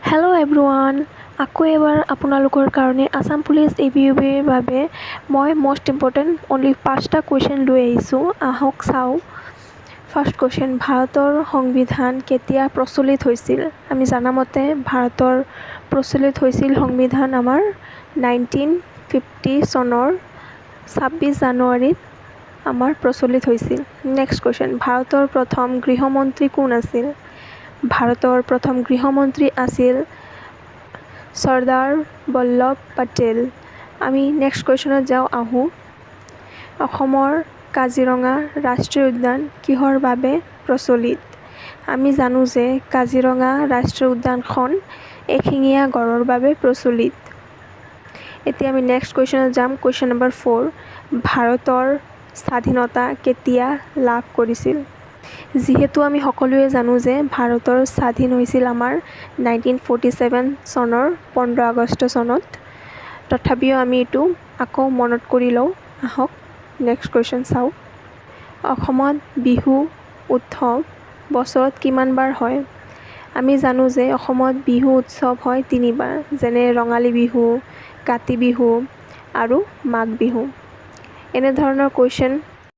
Hello' everyone, আকৌ এবাৰ আপোনালোকৰ কাৰণে আসাম পুলিচ ABUBৰ বাবে মই মষ্ট ইম্পৰ্টেণ্ট অনলি 5টা কুৱেশ্যন লৈ আহিছোঁ। আহক চাওঁ। ফাৰ্ষ্ট কুৱেশ্যন, ভাৰতৰ সংবিধান কেতিয়া প্ৰচলিত হৈছিল? আমি জানামতে ভাৰতৰ প্ৰচলিত হৈছিল সংবিধান আমাৰ 1950 চনৰ 26 জানুৱাৰীত আমাৰ প্ৰচলিত হৈছিল। নেক্সট কুৱেশ্যন, ভাৰতৰ প্ৰথম গৃহমন্ত্ৰী কোন আছিল? ভাৰতৰ প্ৰথম গৃহমন্ত্ৰী আছিল চৰ্দাৰ বল্লভ পেটেল। আমি নেক্সট কুৱেশ্যনত আহোঁ। অসমৰ কাজিৰঙা ৰাষ্ট্ৰীয় উদ্যান কিহৰ বাবে প্ৰচলিত? আমি জানো যে কাজিৰঙা ৰাষ্ট্ৰীয় উদ্যানখন এশিঙীয়া গঁড়ৰ বাবে প্ৰচলিত। এতিয়া আমি নেক্সট কুৱেশ্যনত যাম। কুৱেশ্যন নম্বৰ 4, ভাৰতৰ স্বাধীনতা কেতিয়া লাভ কৰিছিল? যিহেতু আমি সকলোৱে জানো যে ভাৰতৰ স্বাধীন হৈছিল আমাৰ 1947 চনৰ 15 আগষ্ট চনত। তথাপিও আমি এইটো আকৌ মনত কৰি লওঁ। আহক নেক্সট কুৱেশ্যন চাওঁ। অসমত বিহু উৎসৱ বছৰত কিমানবাৰ হয়? আমি জানো যে অসমত বিহু উৎসৱ হয় 3বাৰ, যেনে ৰঙালী বিহু, কাতি বিহু আৰু মাঘ বিহু। এনেধৰণৰ কুৱেশ্যন